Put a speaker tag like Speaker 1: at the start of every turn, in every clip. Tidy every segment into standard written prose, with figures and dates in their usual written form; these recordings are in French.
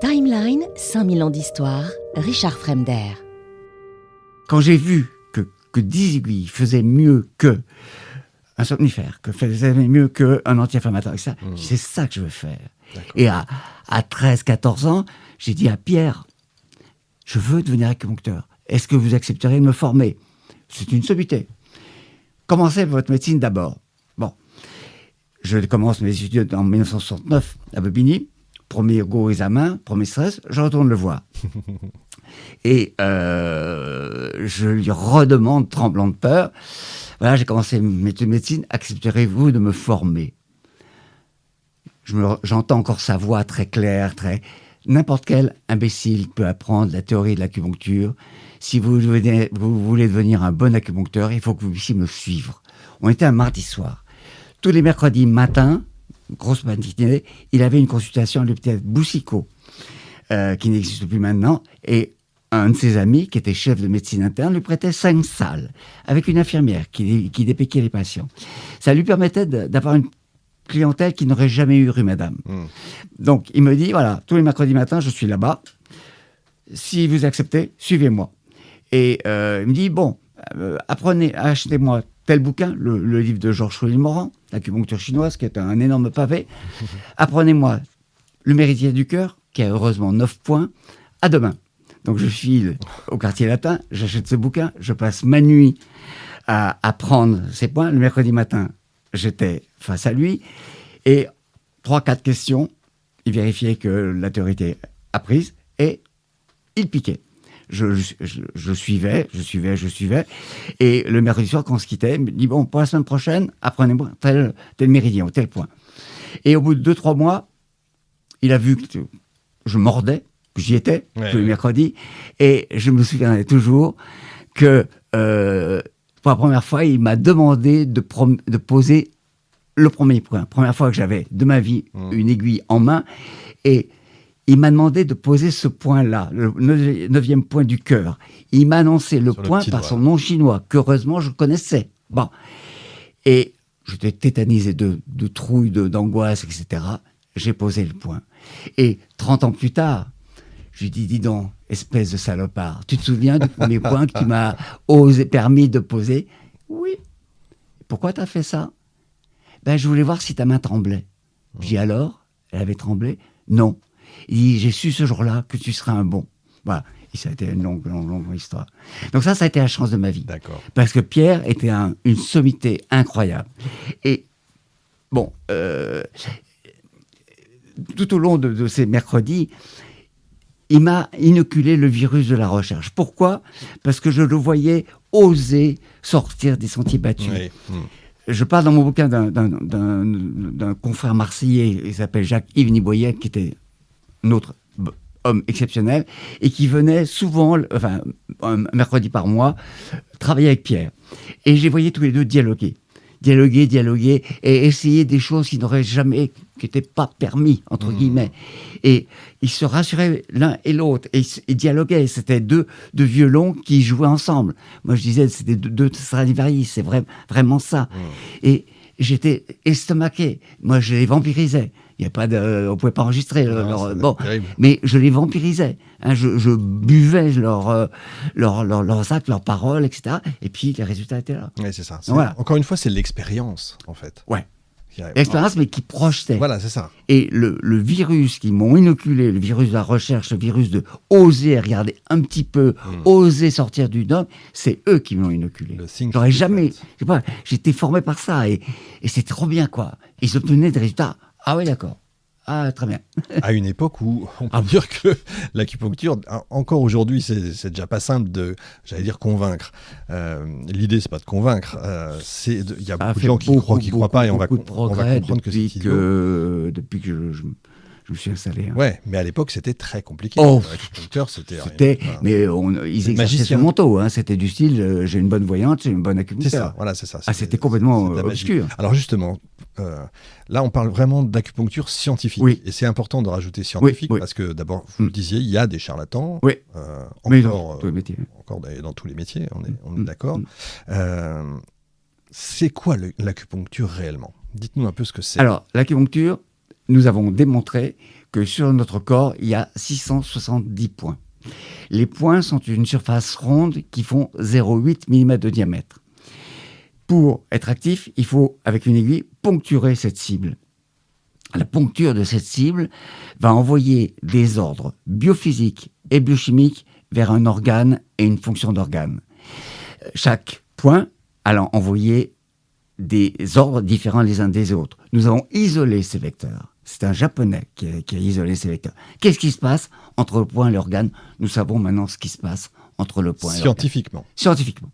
Speaker 1: Timeline, 5000 ans d'histoire, Richard Fremder.
Speaker 2: Quand j'ai vu que 10 aiguilles faisaient mieux que un somnifère, que faisait mieux qu'un anti-inflammatoire, etc. C'est ça que je veux faire. D'accord. Et à 13-14 ans, j'ai dit à Pierre, je veux devenir acupuncteur. Est-ce que vous accepteriez de me former? C'est une sommité. Commencez votre médecine d'abord. Bon, je commence mes études en 1969 à Bobigny. Premier go examen, premier stress, je retourne le voir. Et je lui redemande, tremblant de peur, voilà, j'ai commencé mes études de médecine, accepterez-vous de me former? J'entends encore sa voix très claire, N'importe quel imbécile peut apprendre la théorie de l'acupuncture. Si vous voulez devenir un bon acupuncteur, il faut que vous puissiez me suivre. On était un mardi soir. Tous les mercredis matin, grosse matinée, il avait une consultation à l'hôpital Boussicot, qui n'existe plus maintenant, et un de ses amis, qui était chef de médecine interne, lui prêtait 5 salles, avec une infirmière qui dépéquait les patients. Ça lui permettait d'avoir une clientèle qui n'aurait jamais eu rue Madame. Donc, il me dit, voilà, tous les mercredis matins, je suis là-bas. Si vous acceptez, suivez-moi. Et il me dit, bon, achetez-moi tel bouquin, le livre de Georges Chouil-Morand, l'acupuncture chinoise, qui est un énorme pavé. Apprenez-moi le méridien du cœur, qui a heureusement 9 points. À demain. Donc, je file au quartier latin, j'achète ce bouquin, je passe ma nuit à apprendre ces points. Le mercredi matin, j'étais face à lui. Et 3-4 questions, il vérifiait que la théorie était apprise et il piquait. Je suivais. Et le mercredi soir, quand on se quittait, il me dit, bon, pour la semaine prochaine, apprenez-moi tel méridien ou tel point. Et au bout de 2-3 mois, il a vu que je mordais, que j'y étais, tous les mercredis. Et je me souviendrai toujours que, pour la première fois, il m'a demandé de poser le premier point. Première fois que j'avais de ma vie une aiguille en main. Et il m'a demandé de poser ce point-là, le 9e point du cœur. Il m'a annoncé le point par son nom chinois, qu'heureusement je connaissais. Bon. Et j'étais tétanisé de trouille, d'angoisse, etc. J'ai posé le point. Et 30 ans plus tard, je lui dis, dis donc, espèce de salopard, tu te souviens du premier point que tu m'as permis de poser? Oui. Pourquoi tu as fait ça? Ben, je voulais voir si ta main tremblait. Je dis, alors? Elle avait tremblé? Non. Il dit, j'ai su ce jour-là que tu seras un bon. Voilà. Et ça a été une longue histoire. Donc ça a été la chance de ma vie.
Speaker 3: D'accord.
Speaker 2: Parce que Pierre était une sommité incroyable. Et bon, tout au long de ces mercredis, il m'a inoculé le virus de la recherche. Pourquoi? Parce que je le voyais oser sortir des sentiers battus. Oui. Je parle dans mon bouquin d'un confrère marseillais, il s'appelle Jacques-Yves Niboyet, qui était un autre homme exceptionnel, et qui venait souvent, un mercredi par mois, travailler avec Pierre. Et je les voyais tous les deux dialoguer, et essayer des choses qui n'étaient pas permis, entre guillemets. Et ils se rassuraient l'un et l'autre, et ils dialoguaient. C'était deux violons qui jouaient ensemble. Moi, je disais, c'était deux Stradivarius, c'est vraiment ça. Et j'étais estomaqué. Moi, je les vampirisais. On ne pouvait pas enregistrer. Mais je les vampirisais. Hein, je buvais leurs actes, leurs paroles, etc. Et puis, les résultats étaient là.
Speaker 3: Oui, c'est ça. Voilà. Encore une fois, c'est l'expérience, en fait.
Speaker 2: Ouais. L'expérience, mais qui projetait.
Speaker 3: Voilà, c'est ça.
Speaker 2: Et le virus qui m'ont inoculé, le virus de la recherche, le virus de oser regarder un petit peu, oser sortir du dogme, c'est eux qui m'ont inoculé. J'aurais jamais... J'étais formé par ça, et c'est trop bien, quoi. Ils obtenaient des résultats. Ah oui, d'accord. Ah, très bien.
Speaker 3: À une époque où on peut dire que l'acupuncture, encore aujourd'hui, c'est déjà pas simple de, j'allais dire, convaincre. L'idée, c'est pas de convaincre. Il y a beaucoup de gens qui croient pas, et on va comprendre que c'est idiot.
Speaker 2: Depuis que je me suis installé. Hein.
Speaker 3: Ouais, mais à l'époque, c'était très compliqué.
Speaker 2: L'acupuncteur, mais ils exerçaient ce manteau. Hein. C'était du style, j'ai une bonne voyante, j'ai une bonne acupuncteur.
Speaker 3: C'est ça, voilà, c'est ça.
Speaker 2: C'était complètement obscur.
Speaker 3: Alors justement, là, on parle vraiment d'acupuncture scientifique. Oui. Et c'est important de rajouter scientifique, parce que d'abord, vous le disiez, il y a des charlatans.
Speaker 2: Oui. Mais dans tous les métiers.
Speaker 3: Encore dans tous les métiers, on est d'accord. C'est quoi l'acupuncture réellement? Dites-nous un peu ce que c'est.
Speaker 2: Alors, l'acupuncture, nous avons démontré que sur notre corps, il y a 670 points. Les points sont une surface ronde qui font 0,8 mm de diamètre. Pour être actif, il faut, avec une aiguille, poncturer cette cible. La poncture de cette cible va envoyer des ordres biophysiques et biochimiques vers un organe et une fonction d'organe. Chaque point allant envoyer des ordres différents les uns des autres. Nous avons isolé ces vecteurs. C'est un Japonais qui a isolé ces vecteurs. Qu'est-ce qui se passe entre le point et l'organe? Nous savons maintenant ce qui se passe entre le point et l'organe. Scientifiquement.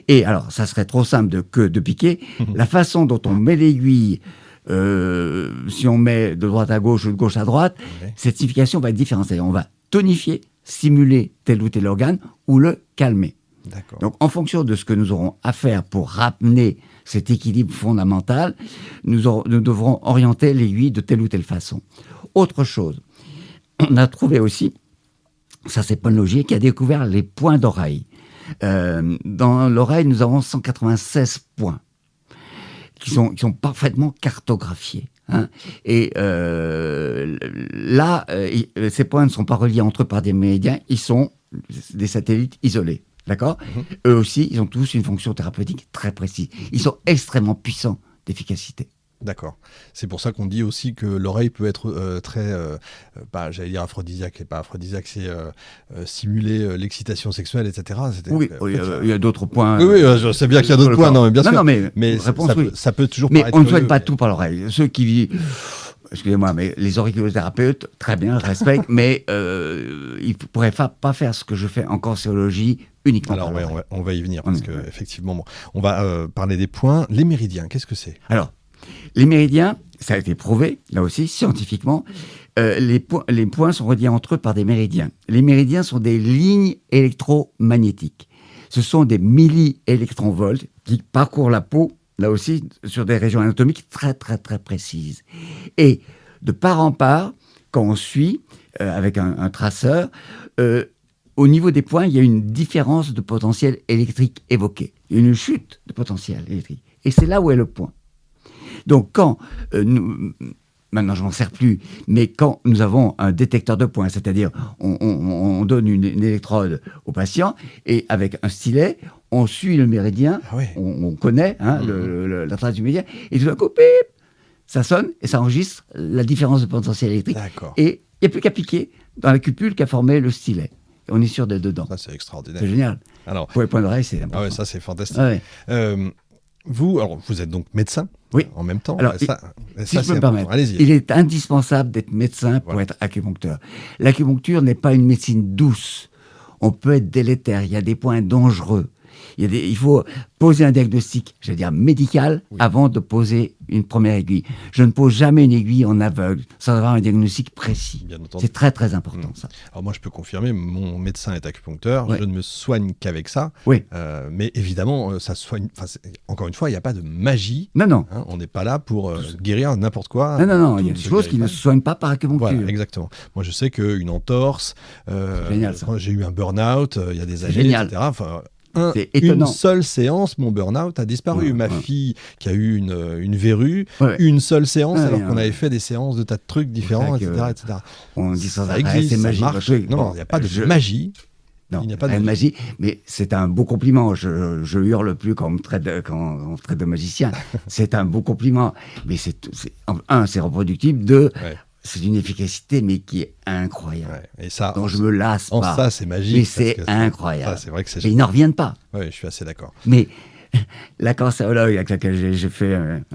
Speaker 2: Et alors, ça serait trop simple de piquer. La façon dont on met l'aiguille, si on met de droite à gauche ou de gauche à droite, cette signification va être différente. C'est-à-dire, on va tonifier, stimuler tel ou tel organe ou le calmer.
Speaker 3: D'accord.
Speaker 2: Donc, en fonction de ce que nous aurons à faire pour ramener cet équilibre fondamental, nous devrons orienter l'aiguille de telle ou telle façon. Autre chose, on a trouvé aussi, ça c'est Paul Laugier, qui a découvert les points d'oreille. Dans l'oreille, nous avons 196 points qui sont parfaitement cartographiés. Hein. Et là, ces points ne sont pas reliés entre eux par des méridiens, ils sont des satellites isolés. D'accord ? Eux aussi, ils ont tous une fonction thérapeutique très précise. Ils sont extrêmement puissants d'efficacité.
Speaker 3: D'accord. C'est pour ça qu'on dit aussi que l'oreille peut être très, j'allais dire aphrodisiaque, et pas aphrodisiaque, c'est simuler l'excitation sexuelle, etc.
Speaker 2: Oui, il y a d'autres points.
Speaker 3: Oui, je sais bien qu'il y a d'autres points, non, mais bien sûr.
Speaker 2: Non, mais
Speaker 3: réponse, ça peut toujours
Speaker 2: mais
Speaker 3: paraître.
Speaker 2: On ne soigne pas tout par l'oreille. Ceux qui... Excusez-moi, mais les auriculothérapeutes, très bien, je respecte, mais ils ne pourraient pas faire ce que je fais en cancérologie uniquement.
Speaker 3: Alors, on va y venir, parce qu'effectivement, on va parler des points. Les méridiens, qu'est-ce que c'est ?
Speaker 2: Alors, les méridiens, ça a été prouvé, là aussi, scientifiquement, les points sont reliés entre eux par des méridiens. Les méridiens sont des lignes électromagnétiques. Ce sont des milliélectronvolts qui parcourent la peau, là aussi, sur des régions anatomiques très, très, très précises. Et de part en part, quand on suit, avec un traceur, au niveau des points, il y a une différence de potentiel électrique évoquée. Il y a une chute de potentiel électrique. Et c'est là où est le point. Donc, quand maintenant je m'en sers plus, mais quand nous avons un détecteur de points, c'est-à-dire on donne une électrode au patient et avec un stylet, on suit le méridien, on connaît la trace du méridien, et tout d'un coup, pip, ça sonne et ça enregistre la différence de potentiel électrique.
Speaker 3: D'accord.
Speaker 2: Et il n'y a plus qu'à piquer dans la cupule qu'a formé le stylet. Et on est sûr d'être dedans.
Speaker 3: Ça, c'est extraordinaire.
Speaker 2: C'est génial.
Speaker 3: Alors,
Speaker 2: pour les points d'oreille, c'est important.
Speaker 3: Ah ouais, ça, c'est fantastique.
Speaker 2: Ouais.
Speaker 3: Vous êtes donc médecin en même temps.
Speaker 2: Alors, si je peux me permettre, il est indispensable d'être médecin pour être acupuncteur. L'acupuncture n'est pas une médecine douce. On peut être délétère. Il y a des points dangereux. Il faut poser un diagnostic, j'allais dire médical, avant de poser une première aiguille. Je ne pose jamais une aiguille en aveugle, sans avoir un diagnostic précis. C'est très, très important, ça.
Speaker 3: Alors moi, je peux confirmer, mon médecin est acupuncteur, je ne me soigne qu'avec ça.
Speaker 2: Oui.
Speaker 3: Mais évidemment, ça soigne... encore une fois, il n'y a pas de magie.
Speaker 2: Non.
Speaker 3: Hein, on n'est pas là pour guérir n'importe quoi.
Speaker 2: Non. Il y a des choses qui ne se soignent pas par acupuncture.
Speaker 3: Voilà, exactement. Moi, je sais qu'une entorse,
Speaker 2: génial, ça.
Speaker 3: J'ai eu un burn-out, il y a des années, etc. Enfin, une seule séance, mon burn-out a disparu. Ma fille qui a eu une verrue, une seule séance, alors qu'on avait fait des séances de tas de trucs différents, etc.
Speaker 2: On dit
Speaker 3: ça existe, c'est magique. Non, il n'y a pas de magie.
Speaker 2: Non, il n'y a pas de magie, mais c'est un beau compliment. Je hurle plus quand on traite de magicien. C'est un beau compliment. Mais c'est reproductible. Deux, c'est une efficacité, mais qui est incroyable.
Speaker 3: Et ça,
Speaker 2: dont je me lasse pas.
Speaker 3: Ça, c'est magique.
Speaker 2: Mais c'est incroyable.
Speaker 3: Ça, c'est vrai que c'est
Speaker 2: et ils n'en reviennent pas.
Speaker 3: Oui, je suis assez d'accord.
Speaker 2: Mais la cancérologue avec laquelle j'ai fait une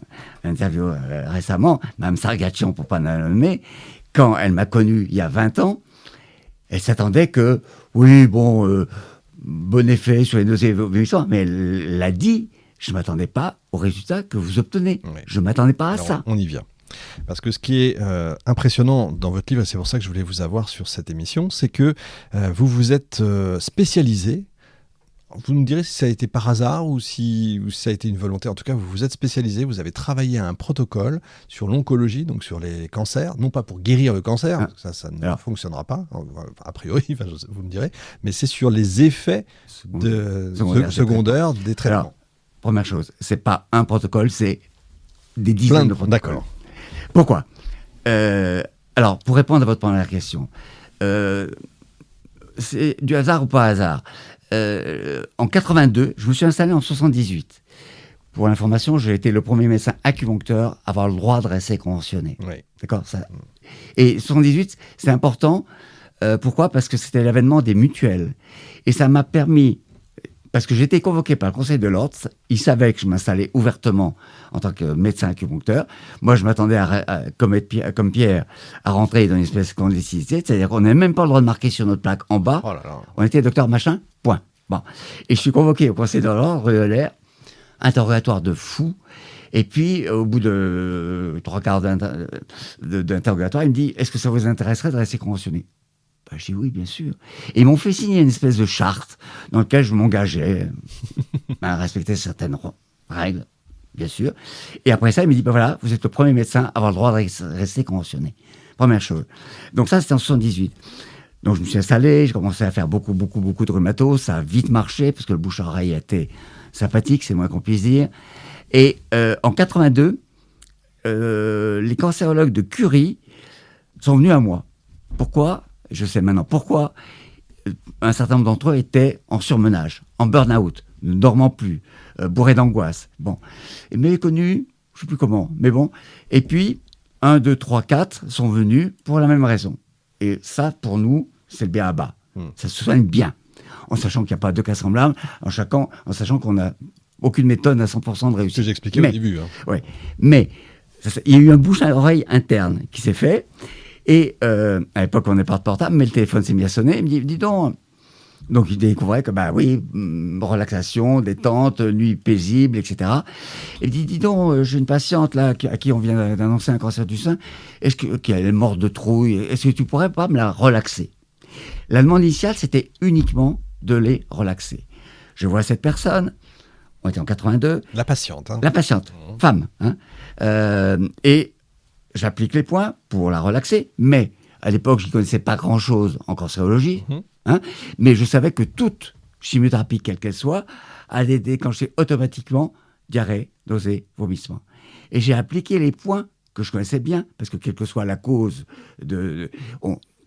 Speaker 2: interview récemment, Mme Sargacchian, pour ne pas la nommer, quand elle m'a connu il y a 20 ans, elle s'attendait que, bon effet sur les nausées vomissantes, mais elle l'a dit, je ne m'attendais pas au résultat que vous obtenez. Je ne m'attendais pas à ça.
Speaker 3: On y vient. Parce que ce qui est impressionnant dans votre livre, et c'est pour ça que je voulais vous avoir sur cette émission, c'est que vous vous êtes spécialisé. Vous nous direz si ça a été par hasard ou si ça a été une volonté. En tout cas, vous vous êtes spécialisé, vous avez travaillé à un protocole sur l'oncologie, donc sur les cancers, non pas pour guérir le cancer, ça ne fonctionnera pas, a priori, vous me direz, mais c'est sur les effets secondaires des traitements.
Speaker 2: Alors, première chose, c'est pas un protocole, c'est des dizaines de protocoles.
Speaker 3: D'accord.
Speaker 2: Pourquoi Alors, pour répondre à votre première question, c'est du hasard ou pas hasard. En 82, je me suis installé en 78. Pour l'information, j'ai été le premier médecin acupuncteur à avoir le droit de rester conventionné.
Speaker 3: Oui.
Speaker 2: D'accord ça. Et 78, c'est important. Pourquoi ? Parce que c'était l'avènement des mutuelles. Et ça m'a permis, parce que j'étais convoqué par le Conseil de l'Ordre, ils savaient que je m'installais ouvertement en tant que médecin acupuncteur. Moi, je m'attendais comme Pierre à rentrer dans une espèce de clandestinité, c'est-à-dire qu'on n'avait même pas le droit de marquer sur notre plaque en bas.
Speaker 3: Oh là là.
Speaker 2: On était docteur machin, point. Bon. Et je suis convoqué au Conseil de l'Ordre, rue Euler, interrogatoire de fou. Et puis, au bout de 3 quarts d'interrogatoire, il me dit « Est-ce que ça vous intéresserait de rester conventionné ?» Je dis « Oui, bien sûr. » Et ils m'ont fait signer une espèce de charte dans laquelle je m'engageais à respecter certaines règles, bien sûr. Et après ça, il me dit « Voilà, vous êtes le premier médecin à avoir le droit de rester conventionné. » Première chose. Donc ça, c'était en 78. Donc je me suis installé, j'ai commencé à faire beaucoup de rhumato. Ça a vite marché, parce que le bouche-à-oreille était sympathique, c'est moins qu'on puisse dire. Et en 82, les cancérologues de Curie sont venus à moi. Pourquoi ? Je sais maintenant pourquoi. Un certain nombre d'entre eux étaient en surmenage, en burn-out, ne dormant plus, bourrés d'angoisse. Bon. Et méconnus, je ne sais plus comment, mais bon. Et puis, 1, 2, 3, 4 sont venus pour la même raison. Et ça, pour nous, c'est le bien à bas. Ça se soigne bien. En sachant qu'il n'y a pas de cas semblables, en sachant qu'on n'a aucune méthode à 100% de réussite.
Speaker 3: Ce que j'expliquais au début. Hein.
Speaker 2: Oui, mais il y a eu un bouche à oreille interne qui s'est fait. Et à l'époque, on n'est pas de portable, mais le téléphone s'est mis à sonner. Il me dit, dis donc. Donc, il découvrait que, relaxation, détente, nuit paisible, etc. Et il dit, dis donc, j'ai une patiente là à qui on vient d'annoncer un cancer du sein. Qui est morte de trouille. Est-ce que tu pourrais pas me la relaxer ? La demande initiale, c'était uniquement de les relaxer. Je vois cette personne. On était en 82.
Speaker 3: La patiente. Hein.
Speaker 2: La patiente, femme. Hein, et j'applique les points pour la relaxer, mais à l'époque, je ne connaissais pas grand-chose en cancérologie, mais je savais que toute chimiothérapie, quelle qu'elle soit, allait déclencher automatiquement diarrhée, nausée, vomissement. Et j'ai appliqué les points que je connaissais bien, parce que quelle que soit la cause,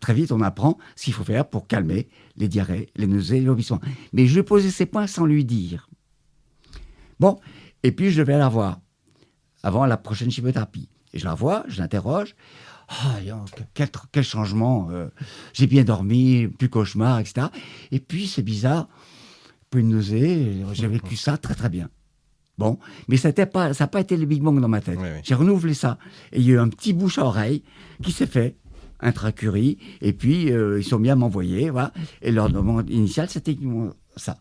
Speaker 2: très vite, on apprend ce qu'il faut faire pour calmer les diarrhées, les nausées, les vomissements. Mais je posais ces points sans lui dire. Bon, et puis je devais la voir avant la prochaine chimiothérapie. Et je la vois, je l'interroge. Quel changement. J'ai bien dormi, plus cauchemar, etc. Et puis, c'est bizarre, peu de nausée, j'ai vécu ça très très bien. Bon, mais ça n'a pas été le Big Bang dans ma tête. Oui. J'ai renouvelé ça. Et il y a eu un petit bouche à oreille qui s'est fait, intra-Curie, et puis ils sont mis à m'envoyer, voilà. Et leur demande initiale, c'était ça.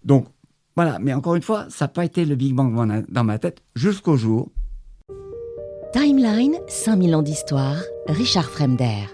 Speaker 2: Donc, voilà, mais encore une fois, ça n'a pas été le Big Bang dans ma tête jusqu'au jour.
Speaker 1: Timeline, 5000 ans d'histoire, Richard Fremder.